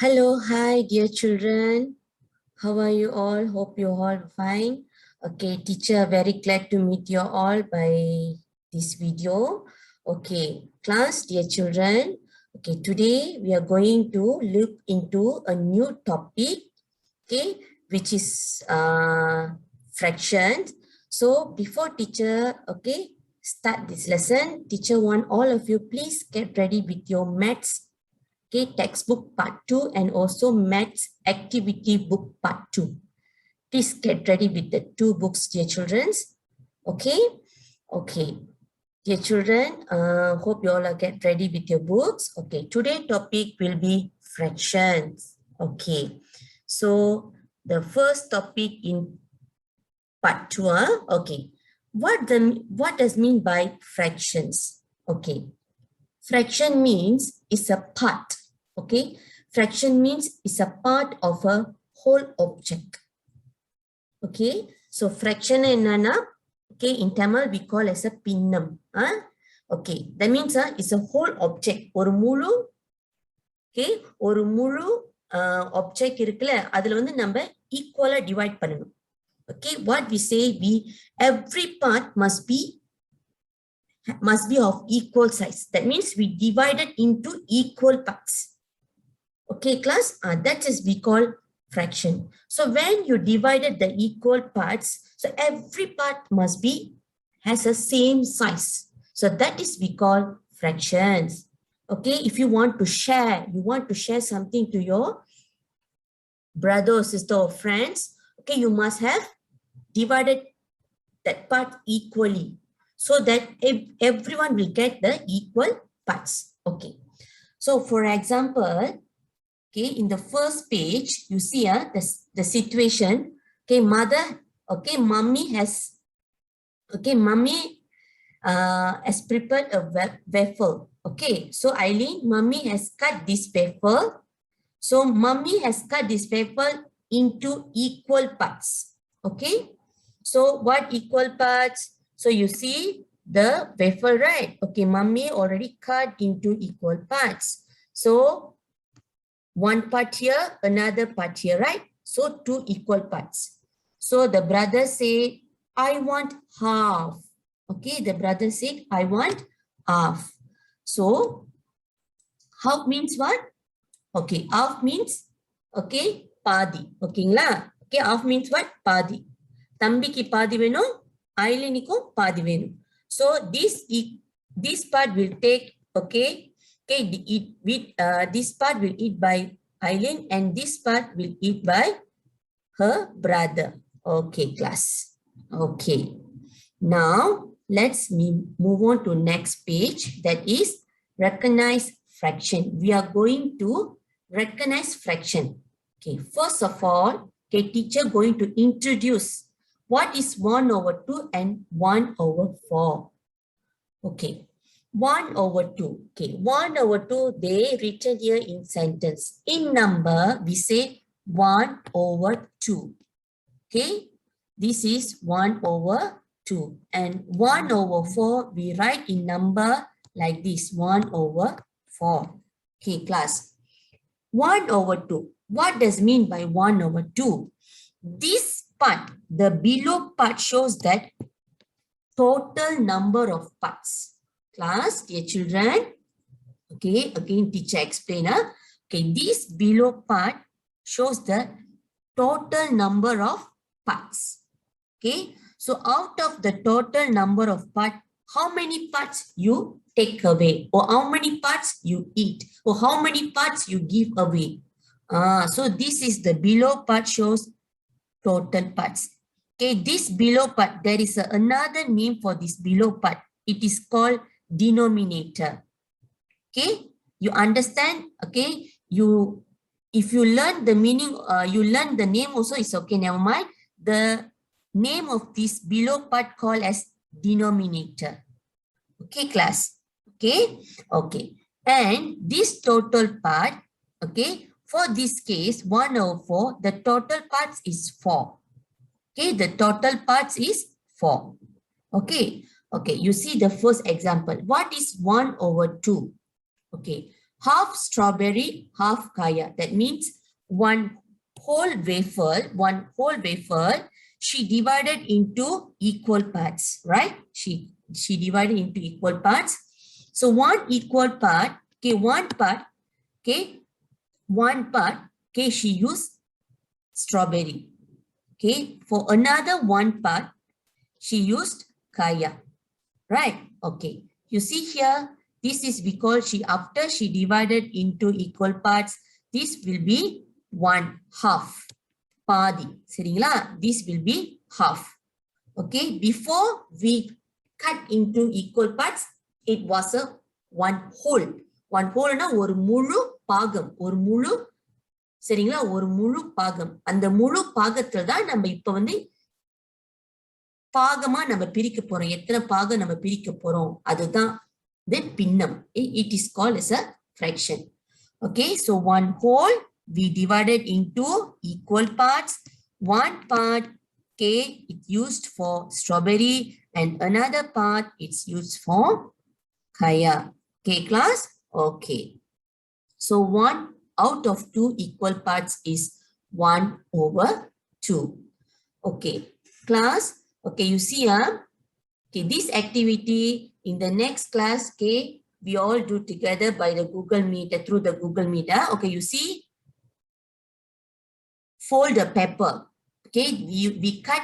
Hello, hi, dear children. How are you all? Hope you all fine. Okay, teacher, very glad to meet you all by this video. Okay, class, dear children. Okay, today we are going to look into a new topic, okay, which is fractions. So before teacher, okay, start this lesson, teacher want all of you please get ready with your maths, okay, textbook part 2 and also maths activity book part 2. Please get ready with the two books, dear children. Okay, okay. Dear children, hope you all are get ready with your books. Okay, today's topic will be fractions. Okay, so the first topic in part 2, okay. What does mean by fractions? Okay, fraction means it's a part. Okay, fraction means it's a part of a whole object. Okay, so fraction enana, okay, in Tamil we call as a pinnam. Okay, that means it's a whole object. ஒரு முழு, okay, ஒரு முழு object இருக்குல்ல, அதுல வந்து நம்ம equal divide பண்ணணும். Okay, what we say, every part must be of equal size. That means we divided into equal parts. Okay, class, that is we call fraction. So when you divided the equal parts, so every part must be has a same size. So that is we call fractions. Okay, if you want to share something to your brother or sister or friends, okay, you must have divided that part equally so that everyone will get the equal parts. Okay, so for example, okay, in the first page, you see the situation. Okay, mother, okay, mommy has prepared a waffle. Okay, so Eileen, mommy has cut this waffle. So mommy has cut this waffle into equal parts. Okay, so what equal parts? So you see the waffle, right? Okay, mommy already cut into equal parts. So one part here, another part here, right? So two equal parts. So the brother said, I want half. Okay, the brother said, I want half. So half means what? Okay, half means, okay, பாதி. ஓகேங்களா? Okay, half means what? பாதி. தம்பிக்கு பாதி வேணும், ஐலினிக்கும் பாதி வேணும். So this part will take, okay, this part will eat by Eileen and this part will eat by her brother. Okay, class. Okay. Now let's move on to next page, that is recognize fraction. We are going to recognize fraction. Okay, first of all, okay, teacher going to introduce what is 1/2 and 1/4. Okay, 1/2. Okay, 1/2, they written here in sentence. In number, we say 1/2. Okay, this is 1/2. And 1/4, we write in number like this, 1/4. Okay, class. 1/2. What does mean by 1/2? This part, the below part, shows that total number of parts. Class, dear children. Okay, again teacher explain. Okay, this below part shows the total number of parts. Okay, so out of the total number of parts, how many parts you take away, or how many parts you eat, or how many parts you give away. So this is the below part, shows total parts. Okay, this below part, there is another name for this below part. It is called denominator. Okay, you understand? Okay, if you learn the meaning, you learn the name also, it's okay, never mind. The name of this below part called as denominator. Okay, class. Okay, okay. And this total part, okay, for this case 1/4, the total parts is 4. Okay, the total parts is 4. Okay, okay, you see the first example. What is 1/2? Okay, half strawberry, half kaya. That means one whole wafer, she divided into equal parts, right? She divided into equal parts. So one equal part, okay, one part, she used strawberry. Okay, for another one part, she used kaya, right? Okay, you see here, this is because after she divided into equal parts, this will be one half. Padi, seringla, this will be half. Okay, before we cut into equal parts, it was a one whole. One whole na ஒரு முழு பாகம், ஒரு முழு சரிங்களா, ஒரு முழு பாகம். அந்த முழு பாகத்துல தான் நம்ம இப்ப வந்து பாகமா நம்ம பிரிக்க போறோம். எத்தனை பாகம் நம்ம பிரிக்க போறோம் அதுதான் the பின்னம். It is called as a fraction. Okay, so one whole we divided into equal parts. One part, okay, it's used for strawberry, and another part it's used for kaya. Okay, class? Okay. So 1 out of 2 equal parts is 1/2. Okay, class? Okay, you see, okay, this activity in the next class, okay, we all do together by the Google Meet, through the Google Meet. Okay, you see, fold the paper. Okay, we cut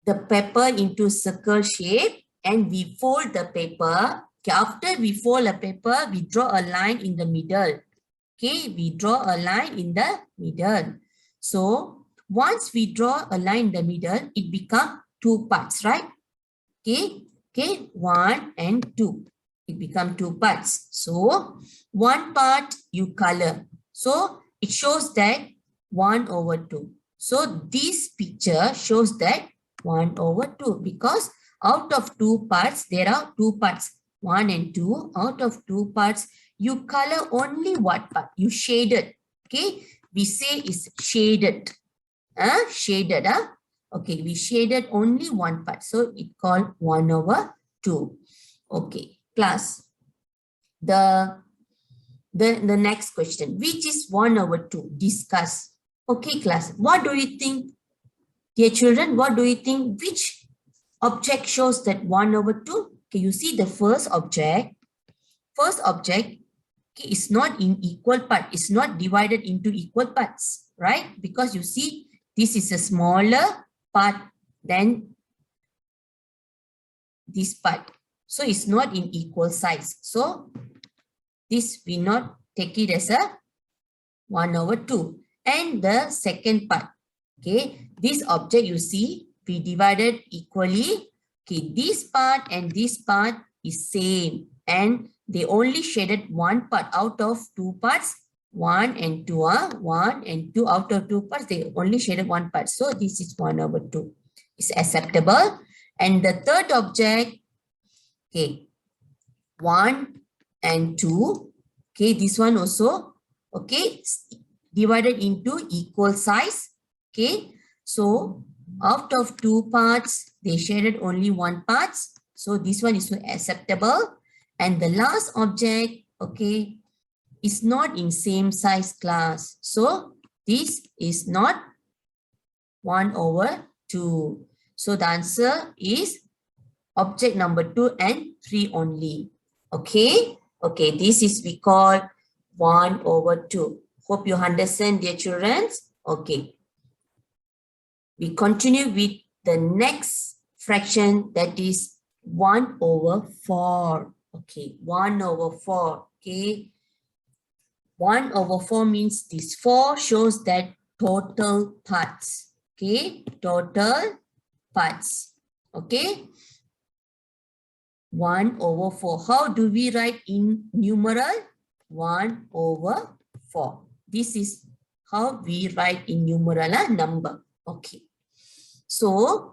the paper into circle shape and we fold the paper. Okay, after we fold the paper, we draw a line in the middle. Okay, we draw a line in the middle. So once we draw a line in the middle, it becomes 2 parts, right? Okay, 1 and 2. It becomes 2 parts. So one part you color. So it shows that 1/2. So this picture shows that 1/2 because out of 2 parts, there are 2 parts, 1 and 2. Out of 2 parts, you color only what part? You shaded. Okay, we say is shaded. Shaded. Okay, we shaded only one part. So it called 1/2. Okay, class. The next question, which is 1/2? Discuss. Okay, class. What do you think, dear children? What do you think? Which object shows that 1/2? Okay, you see the first object. First object, okay, is not in equal part. It's not divided into equal parts, right? Because you see, this is a smaller part than this part. So it's not in equal size. So this we not take it as a 1/2. And the second part, okay, this object you see, we divided equally. Okay, this part and this part is same. And they only shaded one part out of 2 parts. 1 and 2 are 1 and 2 out of 2 parts. They only shaded one part. So this is 1/2. It's acceptable. And the third object, okay, 1 and 2. Okay, this one also, okay, divided into equal size. Okay, so out of 2 parts, they shaded only one part. So this one is acceptable. And the last object, okay, is not in same size class. So this is not 1/2. So the answer is object number 2 and 3 only. Okay. Okay, this is we call 1/2. Hope you understand, dear children. Okay. We continue with the next fraction, that is 1/4. Okay, 1/4. Okay. 1/4 means this 4 shows that total parts. Okay, total parts. Okay. 1/4. How do we write in numeral? 1/4. This is how we write in numeral number. Okay. So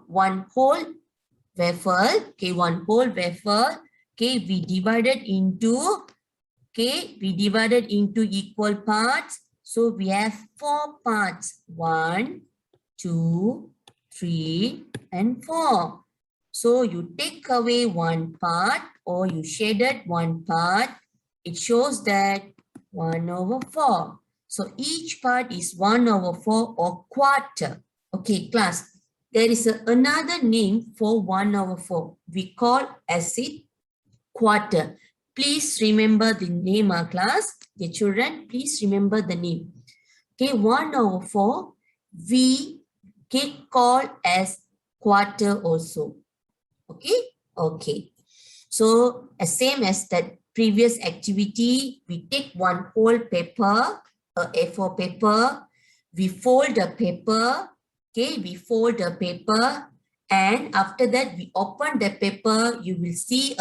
one whole wafer. Okay, one whole wafer. Okay, we divided into. Okay, we divided into equal parts. So we have 4 parts. 1, 2, 3, and 4. So you take away one part or you shaded one part. it shows that 1/4. So each part is 1/4 or quarter. Okay, class. There is another name for 1/4. We call as it quarter. Please remember the name, class. The children, please remember the name. Okay, 1/4 we call as quarter also. Okay, okay. So as same as that previous activity, we take one whole paper, a A4 paper, we fold the paper, okay, we fold the paper, and after that we open the paper, you will see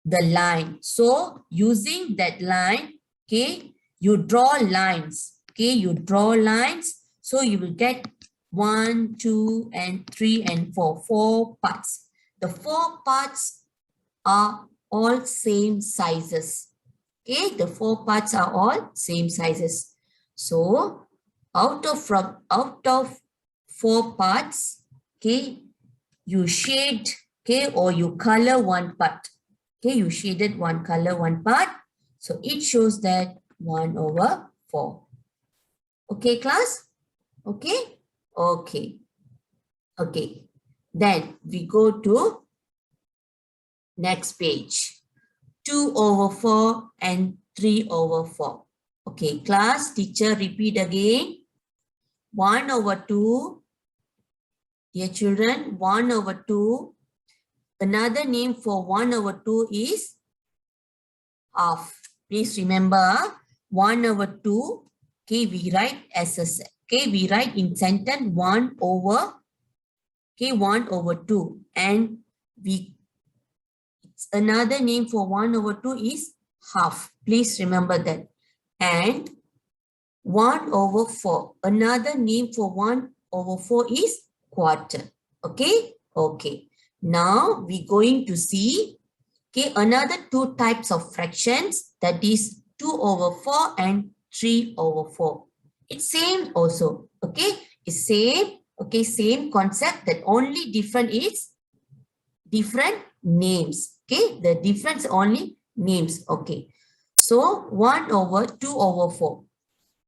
the line. So using that line, okay, you draw lines, okay, you draw lines, so you will get 1, 2, and 3, and 4, 4 parts. The 4 parts are all same sizes. Okay, the 4 parts are all same sizes. So out of 4 parts, okay, you shade, okay, or you color one part. Okay, you shaded one color, one part. So it shows that 1/4. Okay, class? Okay? Okay. Okay. Then we go to next page. 2/4 and 3/4. Okay, class, teacher, repeat again. 1/2. Dear children, 1/2. Another name for 1/2 is half. Please remember 1/2. Okay, we write as a we write in sentence 1/2, and it's another name for 1/2 is half. Please remember that. And 1/4. Another name for 1/4 is quarter. Okay, okay. Now we're going to see, okay, another 2 types of fractions, that is 2/4 and 3/4. It's same also, okay? It's same, okay, same concept, that only different is different names, okay? The difference only names, okay? So 1/2/4.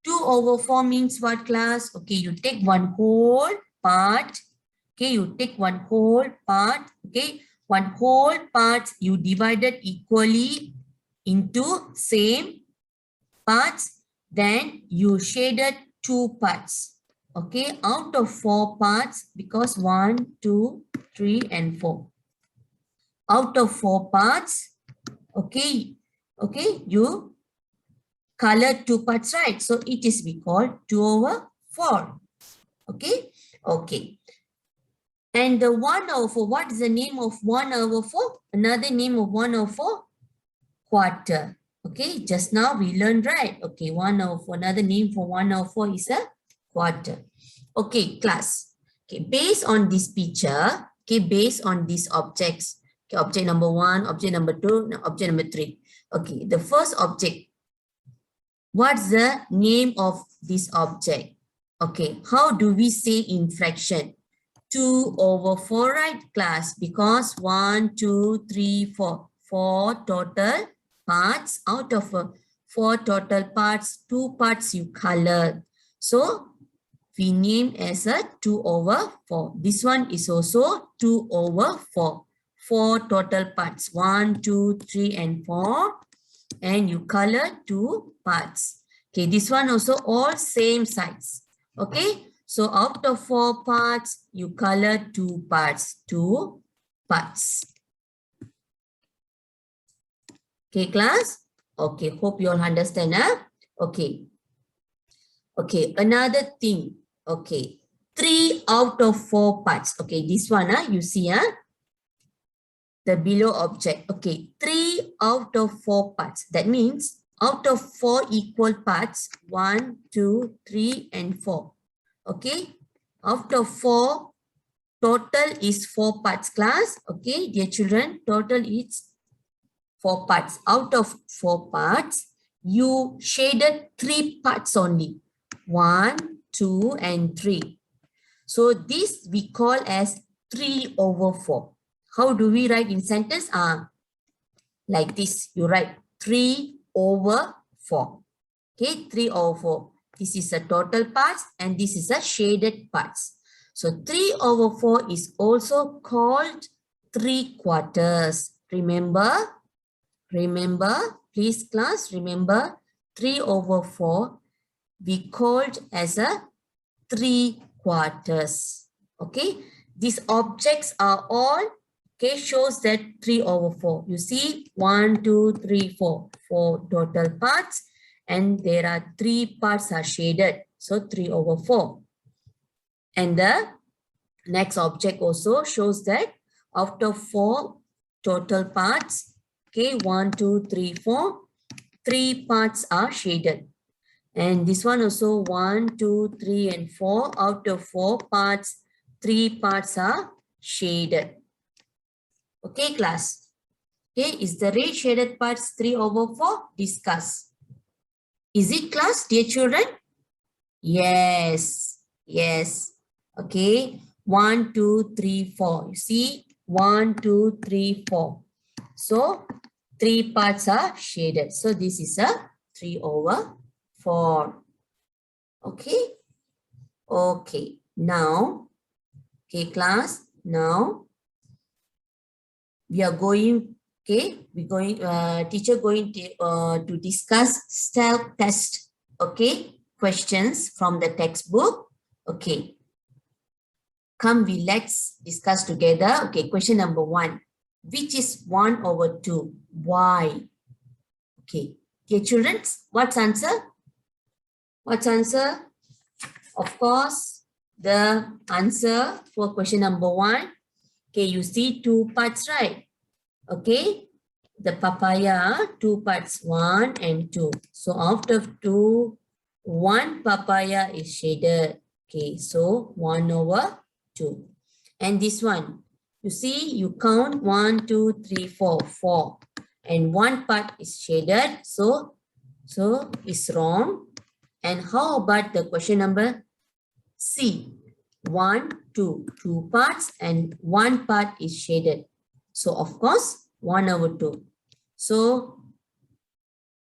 2/4 means what, class? Okay, you take one whole part. Okay, you take one whole part. Okay, one whole part you divided equally into same parts. Then you shaded 2 parts. Okay, out of 4 parts, because 1, 2, 3, and 4. Out of 4 parts, okay, okay, you color 2 parts, right? So it is we call 2/4. Okay, okay. And the 1/4, what is the name of 1/4? Another name of 1/4? Quarter. Okay, just now we learned, right? Okay, 1/4. Another name for 1/4 is a quarter. Okay, class. Okay, based on this picture, okay, based on these objects, okay, object number 1, object number 2, object number 3. Okay, the first object. What's the name of this object? Okay, how do we say in fraction? 2/4, right, class? Because 1, 2, 3, 4. 4 total parts. Out of 4 total parts, 2 parts you color. So we name as a 2/4. This one is also 2/4. 4 total parts. 1, 2, 3, and 4. And you color 2 parts. Okay, this one also all same size. Okay, so out of 4 parts, you color 2 parts. 2 parts. Okay, class? Okay, hope you all understand. Huh? Okay. Okay, another thing. Okay, 3 out of 4 parts. Okay, this one, you see, the below object. Okay, 3 out of 4 parts. That means out of 4 equal parts, 1, 2, 3, and 4. Okay, out of 4, total is 4 parts, class. Okay, dear children, total is 4 parts. Out of 4 parts, you shaded 3 parts only. 1, 2, and 3. So this we call as 3/4. How do we write in sentence? like this. You write 3/4. Okay, 3/4. This is a total parts and this is a shaded parts. So 3/4 is also called 3/4. Remember? Remember, please class, remember 3/4 we called as a 3/4. Okay, these objects are all, okay, shows that 3/4. You see 1, 2, 3, 4, 4 total parts and there are 3 parts are shaded. So 3/4. And the next object also shows that out of 4 total parts, okay, 1, 2, 3, 4, 3 parts are shaded. And this one also 1, 2, 3, and 4. Out of 4 parts, 3 parts are shaded. Okay, class. Okay, is the red shaded parts 3/4? Discuss. Is it, class, dear children? Yes. Yes. Okay. 1, 2, 3, 4. You see, 1, 2, 3, 4. So 3 parts are shaded. So this is a 3/4. Okay. Okay. Now, okay, class. Now we are going. Okay, we're going. Teacher going to discuss self-test. Okay, questions from the textbook. Okay. Come, let's discuss together. Okay, question number 1. Which is 1/2? Why? Okay, dear children, what's answer? What's answer? Of course, the answer for question number 1. Okay, you see 2 parts, right? Okay, the papaya, 2 parts, 1 and 2. So out of 2, 1 papaya is shaded. Okay, so 1/2. And this one, you see, you count 1, 2, 3, 4, 4. And 1 part is shaded, so it's wrong. And how about the question number C? 1, 2, 2 parts and 1 part is shaded. So of course, 1/2. So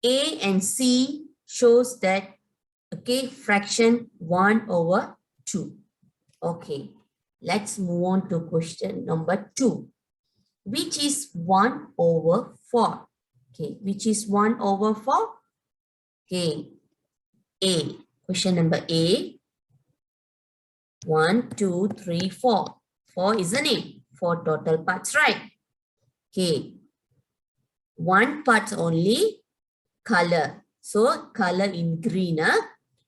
A and C shows that, okay, fraction 1/2. Okay, let's move on to question number 2. Which is 1/4? Okay, which is 1/4? Okay, A. Question number A. 1, 2, 3, 4. 4, isn't it? 4 total parts, right? Okay. 1 part only color. So color in green.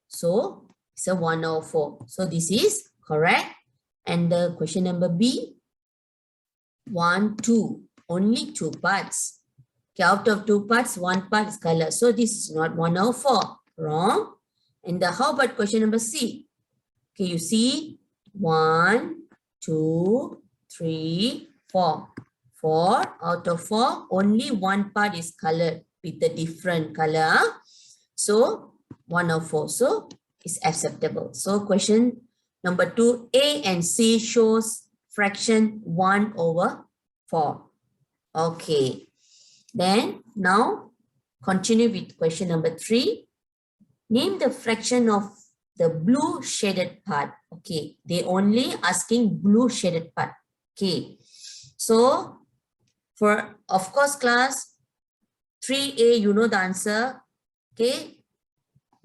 So it's a 1/4. So this is correct. And the question number B. 1, 2. Only 2 parts. Okay, out of 2 parts, 1 part is color. So this is not 1/4. Wrong. And how about question number C? Okay, you see 1, 2, 3, 4. 4 out of 4, only 1 part is colored with a different color. So 1/4. So it's acceptable. So question number 2, A and C shows fraction 1/4. Okay. Then now continue with question number 3. Name the fraction of the blue shaded part. Okay, they only asking blue shaded part. Okay, so for, of course, class 3A, you know the answer. Okay,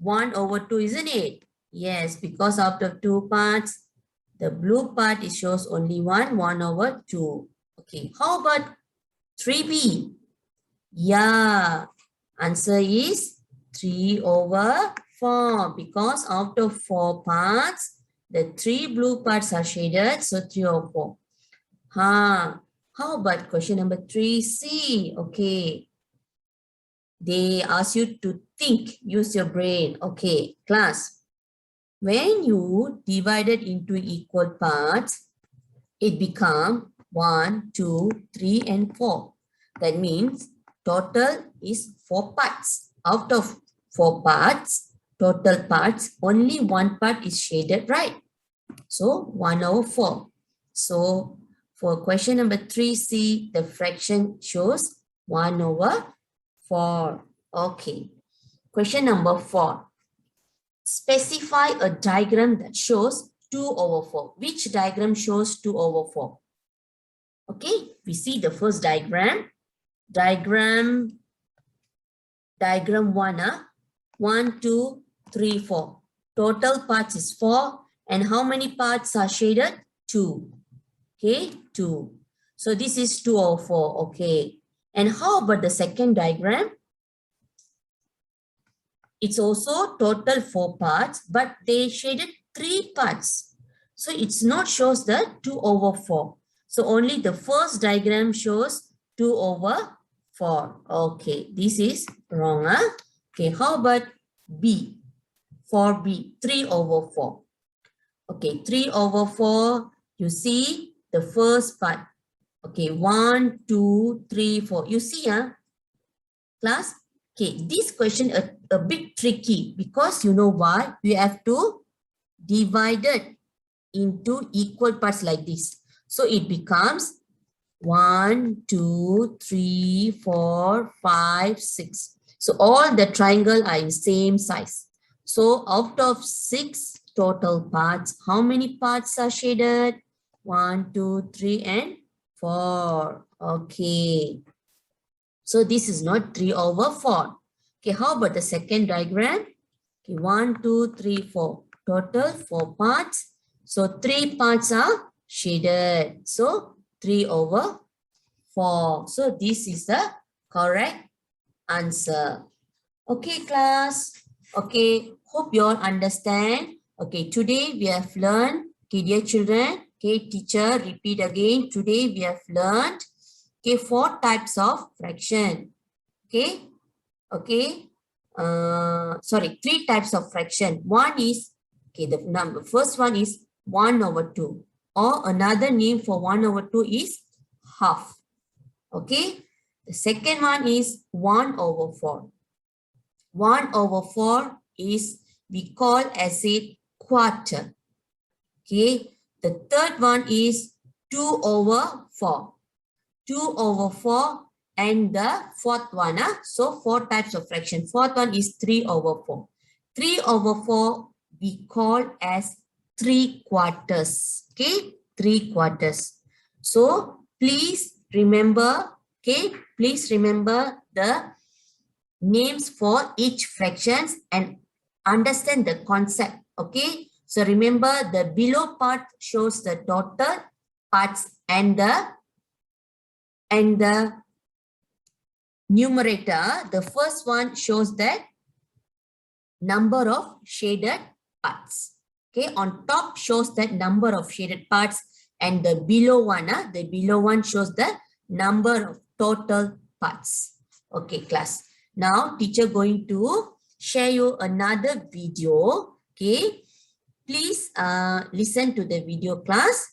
1/2, isn't it? Yes, because out of 2 parts, the blue part it shows only 1/2. Okay, how about 3B? Yeah, answer is 3/4 because out of 4 parts, the 3 blue parts are shaded, so 3/4. How about question number 3C? Okay. They ask you to think, use your brain. Okay, class. When you divide it into equal parts, it becomes 1, 2, 3, and 4. That means total is 4 parts. Out of 4 parts, total parts, only 1 part is shaded, right? So 1/4. So for question number 3C, the fraction shows 1 over 4. Okay. Question number 4. Specify a diagram that shows 2 over 4. Which diagram shows 2 over 4? Okay, we see the first diagram. Diagram 1. 1, 2, 3, 4. Total parts is 4. And how many parts are shaded? 2. Okay, 2. So this is 2 over 4. Okay. And how about the second diagram? It's also total 4 parts, but they shaded 3 parts. So it's not shows the 2 over 4. So only the first diagram shows 2 over 4. Okay, this is wrong. Huh? Okay, how about B? For B, 3 over 4. Okay, 3 over 4, you see the first part. Okay, 1, 2, 3, 4. You see, class? Okay, this question a bit tricky because you know why? We have to divide it into equal parts like this. So it becomes 1, 2, 3, 4, 5, 6. So all the triangle are in same size. So out of 6 total parts, how many parts are shaded? 1, 2, 3, and 4. Okay. So this is not 3 over 4. Okay, how about the second diagram? Okay, 1, 2, 3, 4. Total 4 parts. So 3 parts are shaded. So 3 over 4. So this is the correct answer. Okay, class. Okay, hope you all understand. Okay, today we have learned, okay, dear children, okay, teacher, repeat again. Today we have learned, okay, 4 types of fraction. Okay, okay. Sorry, 3 types of fraction. One is, okay, the number, first one is 1 over 2. Or another name for 1 over 2 is half. Okay. The second one is 1 over 4. 1 over 4 is we call as a quarter. Okay. The third one is 2 over 4. 2 over 4 and the fourth one. So 4 types of fraction. Fourth one is 3 over 4. 3 over 4 we call as 3 quarters. Okay. 3 quarters. So please remember, okay, please remember the names for each fractions and understand the concept. Okay. So remember the below part shows the total parts and the numerator, the first one shows that number of shaded parts. Okay, on top shows that number of shaded parts and the below one shows the number of total parts. Okay, class. Now teacher going to share you another video. Okay, please listen to the video, class.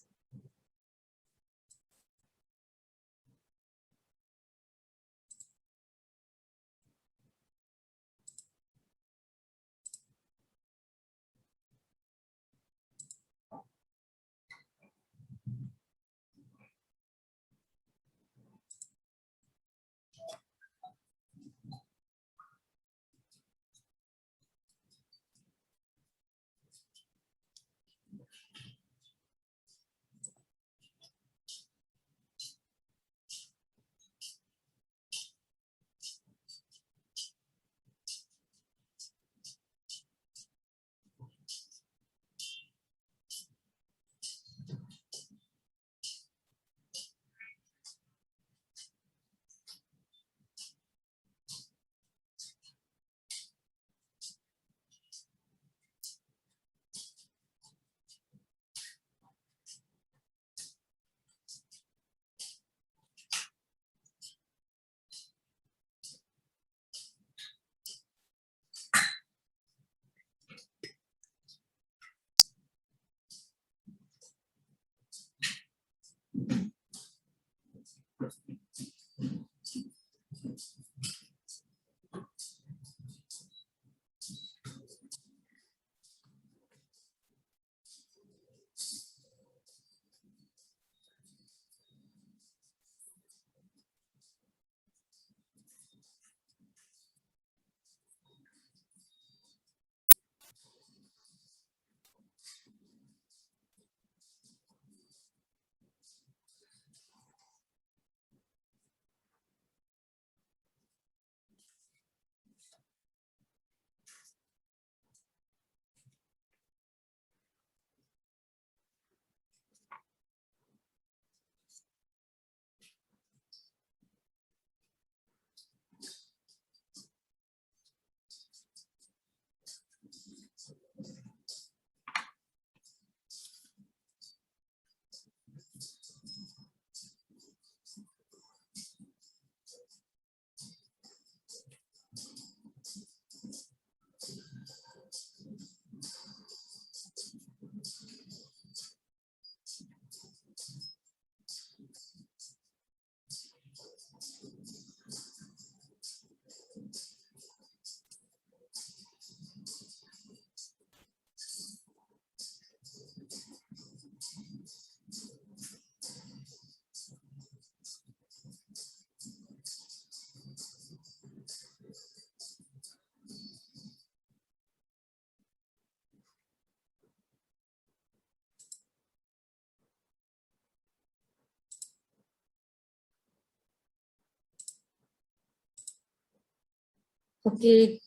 Okay.